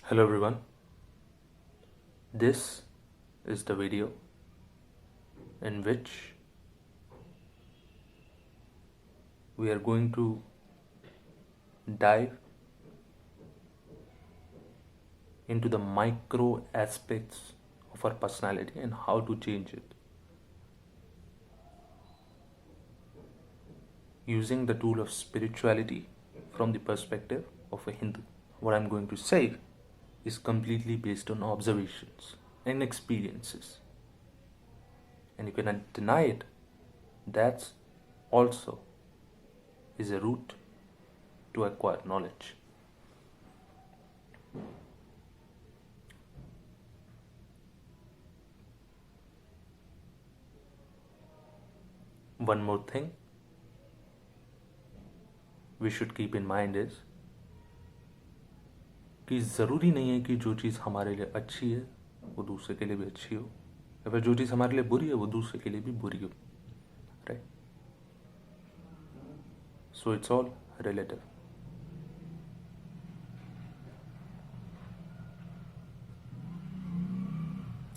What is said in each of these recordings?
Hello everyone, this is the video in which we are going to dive into the micro aspects of our personality and how to change it using the tool of spirituality from the perspective of a Hindu. What I'm going to say is completely based on observations and experiences, and you cannot deny it. That's also is a route to acquire knowledge. One more thing we should keep in mind is कि ज़रूरी नहीं है कि जो चीज़ हमारे लिए अच्छी है वो दूसरे के लिए भी अच्छी हो, या फिर जो चीज़ हमारे लिए बुरी है वो दूसरे के लिए भी बुरी हो, right? So it's all relative.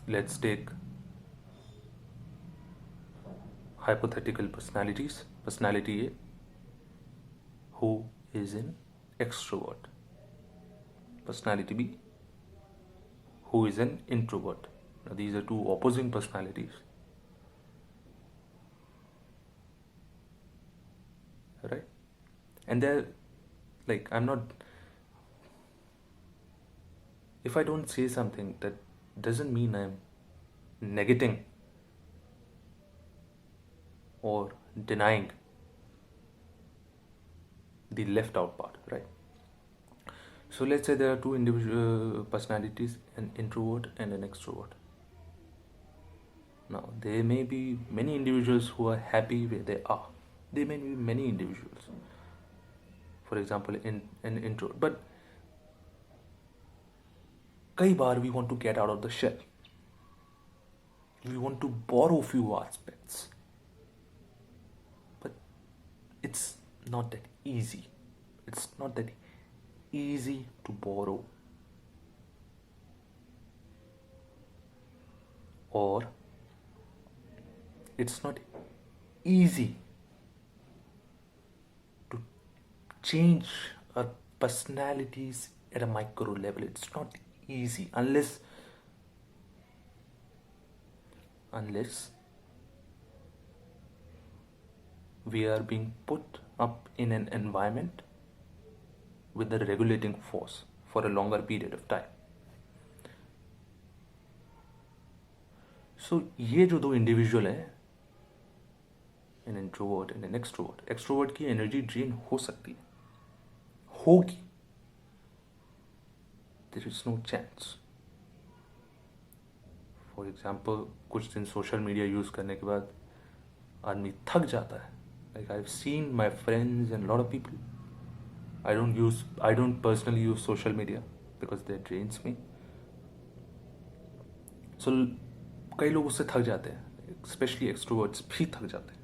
Let's take hypothetical personalities. Personality A, who is an extrovert. Personality B, who is an introvert. Now these are two opposing personalities, right? And they're like, if I don't say something, that doesn't mean I'm negating or denying the left out part, right? So let's say there are two individual personalities, an introvert and an extrovert. Now there may be many individuals who are happy where they are. There may be many individuals, for example, in an introvert, but कई बार we want to get out of the shell. We want to borrow few aspects, but it's not that easy. It's not that easy to borrow, or it's not easy to change our personalities at a micro level. It's not easy unless we are being put up in an environment with a regulating force for a longer period of time. So ये जो दो individual है, an introvert and an extrovert, extrovert की energy drain हो सकती है, होगी. There is no chance. For example, कुछ दिन सोशल मीडिया यूज करने के बाद आदमी थक जाता है. Like I've seen my friends and a lot of people. I don't personally use social media because that drains me. So कई लोग उससे थक जाते हैं, especially extroverts भी थक जाते हैं.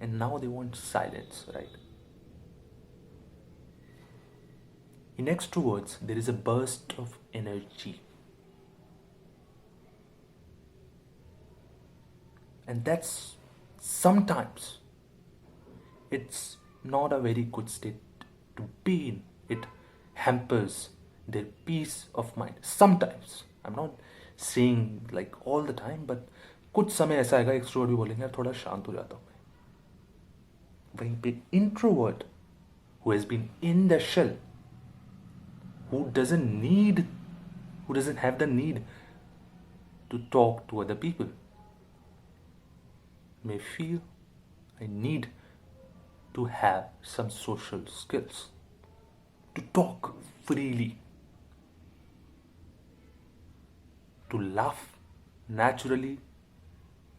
And now they want silence, right? In extroverts, there is a burst of energy. And that's sometimes it's not a very good state to be in. It hampers their peace of mind. Sometimes. I'm not saying like all the time, but कुछ समय ऐसा आएगा extrovert भी बोलेंगे यार थोड़ा शांत हो जाता हूँ मैं. वहीं पे introvert who has been in the shell, who doesn't have the need to talk to other people, may feel I need to have some social skills, to talk freely, to laugh naturally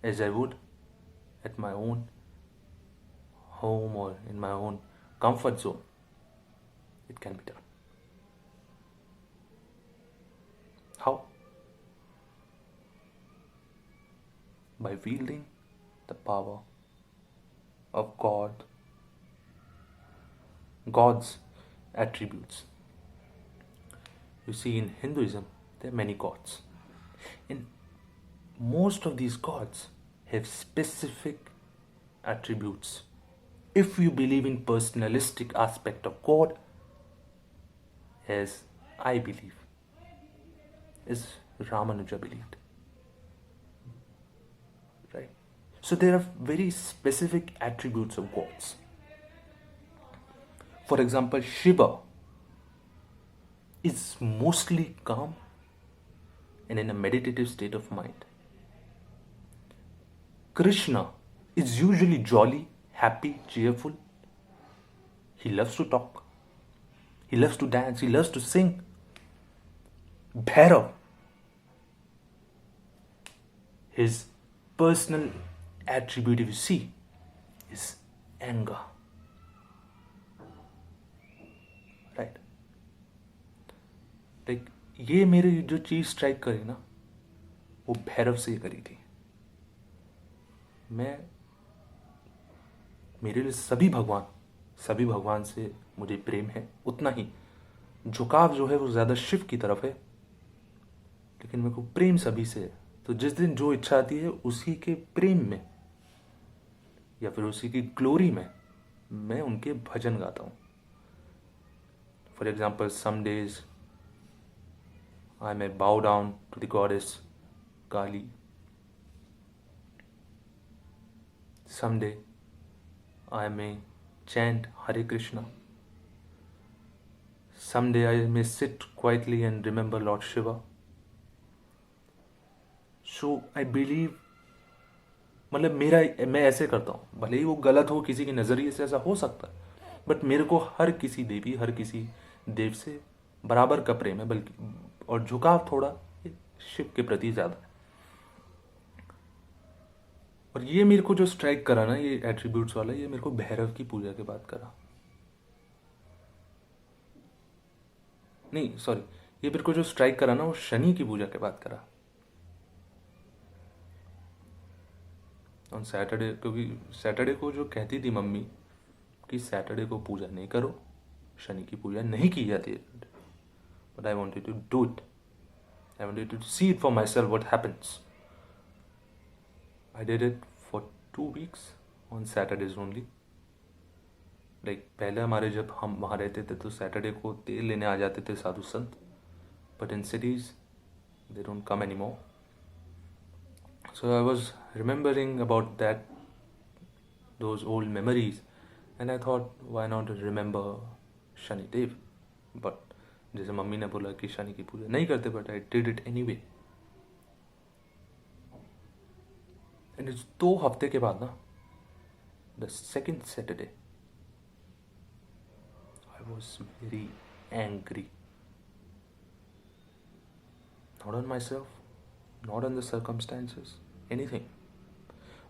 as I would at my own home or in my own comfort zone. It can be done. How? By wielding the power of God's attributes. You see, in Hinduism, there are many gods. And most of these gods have specific attributes. If you believe in personalistic aspect of God, as I believe, as Ramanuja believed, right? So there are very specific attributes of gods. For example, Shiva is mostly calm and in a meditative state of mind. Krishna is usually jolly, happy, cheerful. He loves to talk. He loves to dance. He loves to sing. Bhairav, his personal attribute, if you see, is anger. Right? Like, ये मेरे जो चीज strike करी ना, वो भैरव से करी थी. मेरे लिए सभी भगवान से मुझे प्रेम है. उतना ही झुकाव जो है वो ज़्यादा शिव की तरफ है, लेकिन मेरे को प्रेम सभी से है. तो जिस दिन जो इच्छा आती है उसी के प्रेम में या फिर उसी की ग्लोरी में मैं उनके भजन गाता हूँ. For example, some days I may bow down to the goddess Kali. Someday I may chant Hare Krishna. Someday I may sit quietly and remember Lord Shiva. So I believe, मतलब मैं ऐसे करता हूँ. भले ही वो गलत हो, किसी के नज़रिए से ऐसा हो सकता है, बट मेरे को हर किसी देवी, हर किसी देव से बराबर का प्रेम है, बल्कि और झुकाव थोड़ा शिव के प्रति ज़्यादा है. और ये मेरे को जो स्ट्राइक करा ना, ये एट्रीब्यूट्स वाला, ये मेरे को भैरव की पूजा के बाद करा. नहीं, सॉरी, ये मेरे को जो स्ट्राइक करा ना, वो शनि की पूजा के बाद करा. ऑन सैटरडे, क्योंकि सैटरडे को जो कहती थी मम्मी कि सैटरडे को पूजा नहीं करो, शनि की पूजा नहीं की जाती है, but I wanted to do it. I wanted to see it for myself what happens. I did it for 2 weeks on Saturdays only. Like, पहले हमारे जब हम वहाँ रहते थे तो सैटरडे को तेल लेने आ जाते थे साधु संत, but in cities they don't come anymore. So I was remembering about those old memories, and I thought, why not remember Shani Dev? But जैसे मम्मी ने बोला कि शनि की पूजा नहीं करते, but I did it anyway. And 2 हफ्ते के बाद ना, the second Saturday, I was very angry. Not on my self, not on the circumstances, anything,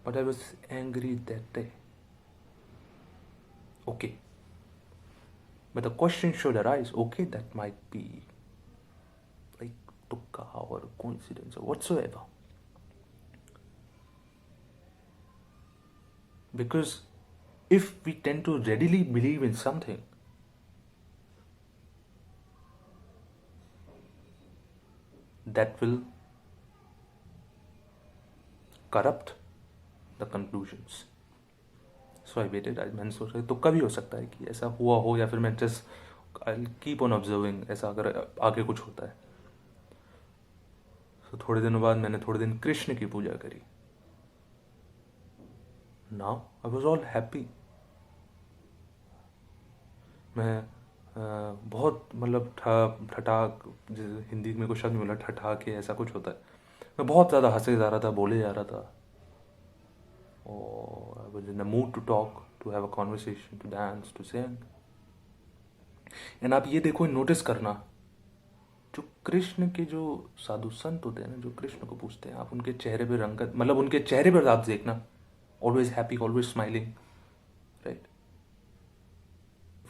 but I was angry that day. Okay, but the question should arise, okay, that might be like तुक्का और coincidence और whatsoever. Because if we tend to readily believe in something, that will corrupt the conclusions. So I waited. मैंने सोचा तो कभी हो सकता है कि ऐसा हुआ हो, या फिर मैं just I'll keep on observing, ऐसा अगर आगे कुछ होता है. So थोड़े दिनों बाद मैंने थोड़े दिन कृष्ण की पूजा करी. Now I was all happy. मैं बहुत, मतलब ठठाक, हिंदी में कोई शब्द मिला, ठठा के ऐसा कुछ होता है. मैं बहुत ज़्यादा हंसे जा रहा था, बोले जा रहा था, और I was in the mood to talk, to have a conversation, to dance, to sing. And आप ये देखो, नोटिस करना, जो कृष्ण के जो साधु संत होते हैं ना, जो कृष्ण को पूछते हैं, आप उनके चेहरे पे रंगत, मतलब उनके चेहरे पर आप देखना, always happy, always smiling, right?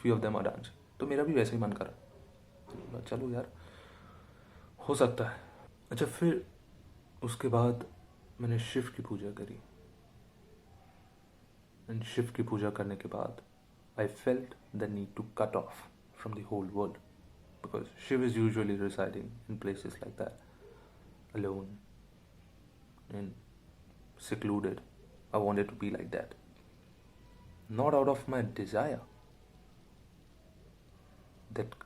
Few of them are dancing. तो मेरा भी वैसे ही मन करा, चलो यार, हो सकता है. अच्छा, फिर उसके बाद मैंने शिव की पूजा करी. एंड शिव की पूजा करने के बाद I felt the need to cut off from the whole world. because Shiv is usually residing in places like that, alone and secluded. I wanted to be like that. Not out of my desire. That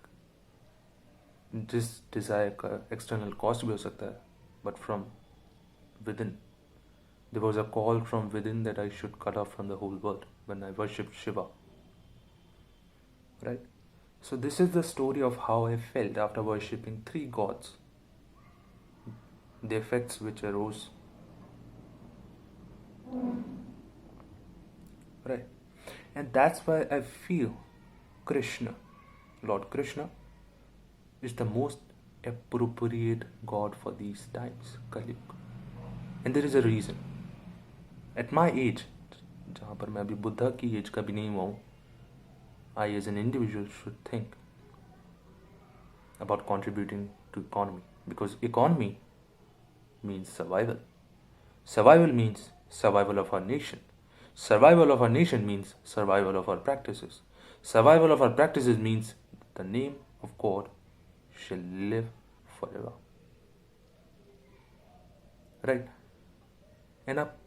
जिस desire का external cost भी हो सकता है, but from within. There was a call from within that I should cut off from the whole world when I worshipped Shiva. Right? So this is the story of how I felt after worshipping three gods. The effects which arose. Right? And that's why I feel Krishna, Lord Krishna, is the most appropriate God for these times, Kali Yuga. And there is a reason. At my age, जहाँ पर मैं अभी बुद्धा की as का भी नहीं हुआ हूँ, I as an individual should think about contributing to economy, because economy means survival. Survival means survival of our nation. Survival of our nation means survival of our practices. Survival of our practices means the name of God shall live forever. Right? And अब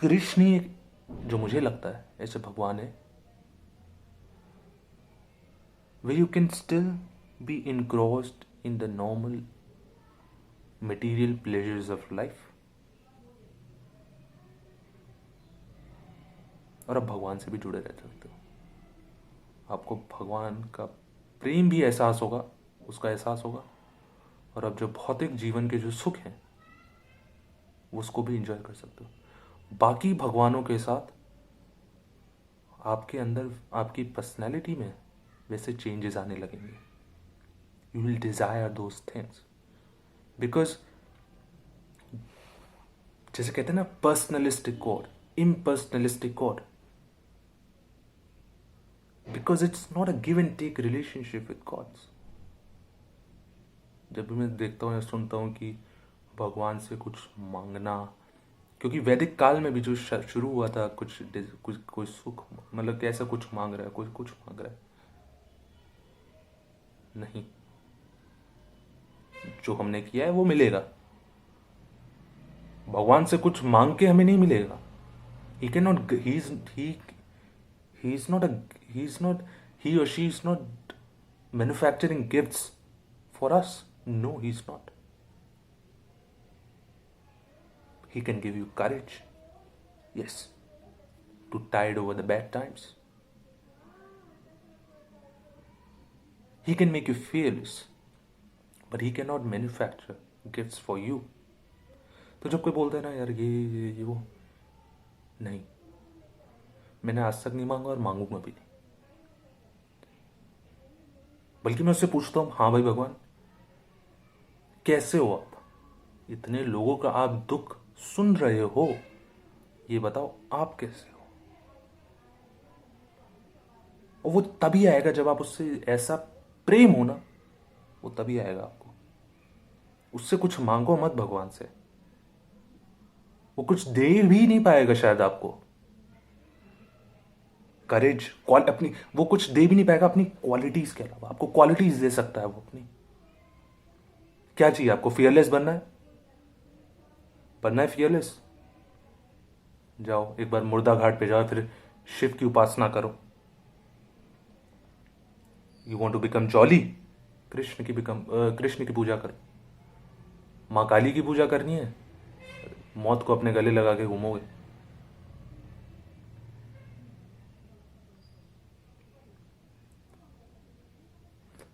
कृष्ण ही जो मुझे लगता है ऐसे भगवान है, where you can still be engrossed in the normal material pleasures of life, और आप भगवान से भी जुड़े रह सकते हो. आपको भगवान का प्रेम भी एहसास होगा, उसका एहसास होगा, और आप जो भौतिक जीवन के जो सुख हैं उसको भी एंजॉय कर सकते हो. बाकी भगवानों के साथ आपके अंदर, आपकी पर्सनैलिटी में वैसे चेंजेस आने लगेंगे. You will desire those things, because जैसे कहते हैं ना, personalistic god, impersonalistic god, because it's not a give and take relationship with gods. जब भी मैं देखता हूँ या सुनता हूँ कि भगवान से कुछ मांगना, क्योंकि वैदिक काल में भी जो शुरू हुआ था, कुछ कोई सुख, मतलब कैसा कुछ मांग रहा है, कोई कुछ मांग रहा है, नहीं, जो हमने किया है वो मिलेगा. भगवान से कुछ मांग के हमें नहीं मिलेगा. he cannot he is not he or she is not manufacturing gifts for us. No, he's not. He can give you courage, yes, to tide over the bad times. He can make you fearless, but he cannot manufacture gifts for you. तो जब कोई बोलता है ना यार ये वो, नहीं, मैंने आज तक नहीं मांगा और मांगूंगा भी नहीं. बल्कि मैं उससे पूछता हूँ, हाँ भाई भगवान, कैसे हो आप? इतने लोगों का आप दुख सुन रहे हो, ये बताओ आप कैसे हो? और वो तभी आएगा जब आप उससे ऐसा प्रेम हो ना, वो तभी आएगा आपको. उससे कुछ मांगो मत भगवान से, वो कुछ दे भी नहीं पाएगा शायद आपको. करेज अपनी, वो कुछ दे भी नहीं पाएगा अपनी क्वालिटीज के अलावा. आपको क्वालिटीज दे सकता है वो अपनी. क्या चाहिए आपको? फियरलेस बनना है? बनना है फियरलेस? जाओ एक बार मुर्दा घाट पे जाओ, फिर शिव की उपासना करो. You want to become jolly, Krishna की पूजा करो. माँ काली की पूजा करनी है, मौत को अपने गले लगा के घूमोगे.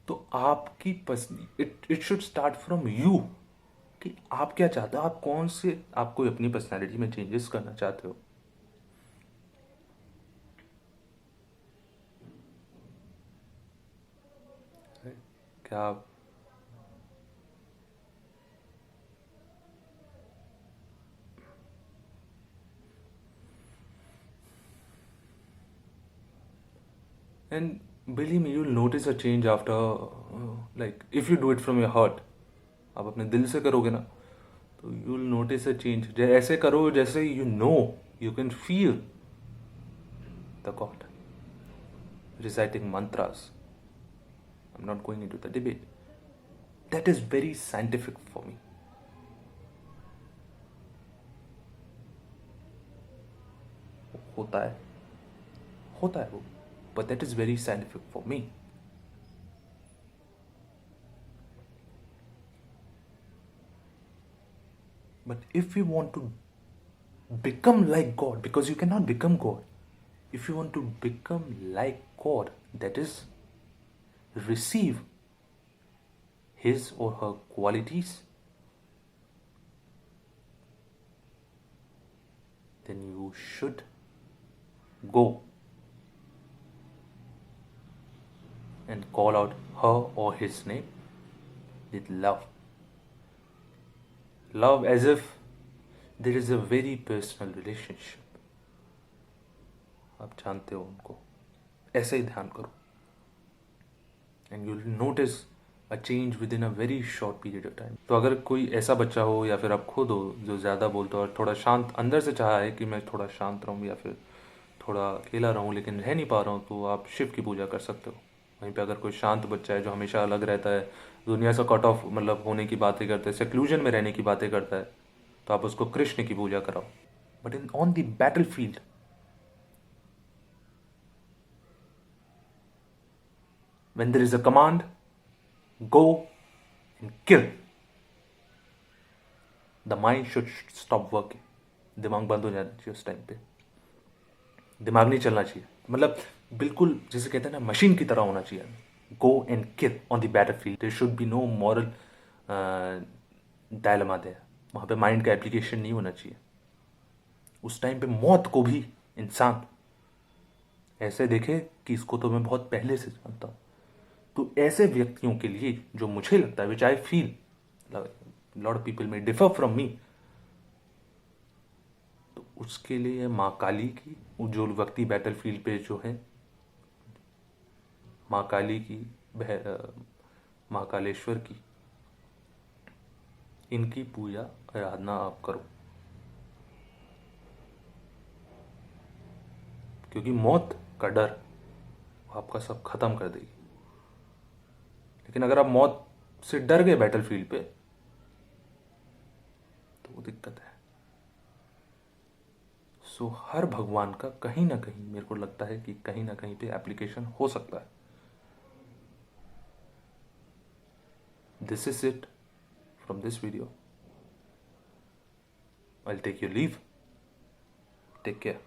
तो आपकी it should start from you, कि आप क्या चाहते हो, आप कौन से, आपको अपनी पर्सनालिटी में चेंजेस करना चाहते हो. क्या आप and believe me, you'll notice a change after like if you do it from your heart. आप अपने दिल से करोगे ना, तो you'll notice a change. ऐसे करो जैसे you can feel the God reciting mantras. I'm not going into the debate. That is very scientific for me. होता है वो, but that is very scientific for me. But if you want to become like God, because you cannot become God, if you want to become like God, that is, receive his or her qualities, then you should go and call out her or his name with love. Love as if there is a very personal relationship. आप जानते हो उनको, ऐसे ही ध्यान करो, and you'll notice a change within a very short period of time. तो अगर कोई ऐसा बच्चा हो या फिर आप खुद हो जो ज़्यादा बोलते हो और थोड़ा शांत, अंदर से चाहा है कि मैं थोड़ा शांत रहूँ या फिर थोड़ा अकेला रहूँ लेकिन रह नहीं पा रहा हूँ, तो आप शिव की पूजा कर सकते हो. वहीं पे अगर कोई शांत बच्चा है जो हमेशा अलग रहता है, दुनिया से कट ऑफ मतलब होने की बातें करता है, सेक्लूजन में रहने की बातें करता है, तो आप उसको कृष्ण की पूजा कराओ. But in on the battle field, when there is a command, go and kill. The mind should stop working. दिमाग बंद हो जाना चाहिए उस टाइम पे, दिमाग नहीं चलना चाहिए, मतलब बिल्कुल जैसे कहते हैं ना मशीन की तरह होना चाहिए. Go and kill on the battlefield. There should be no moral dilemma there. वहाँ पे माइंड का एप्लीकेशन नहीं होना चाहिए. उस टाइम पे मौत को भी इंसान ऐसे देखे कि इसको तो मैं बहुत पहले से जानता हूँ. तो ऐसे व्यक्तियों के लिए जो मुझे लगता है, which I feel lot of people में डिफर फ्रॉम मी, तो उसके लिए माँ काली की, जो व्यक्ति बैटल फील्ड पे जो है, माँ काली की, महाकालेश्वर की, इनकी पूजा आराधना आप करो, क्योंकि मौत का डर आपका सब खत्म कर देगी. लेकिन अगर आप मौत से डर गए बैटल फील्ड पे, तो वो दिक्कत है. सो हर भगवान का कहीं ना कहीं मेरे को लगता है कि कहीं ना कहीं पे एप्लीकेशन हो सकता है. This is it from this video. I'll take your leave. Take care.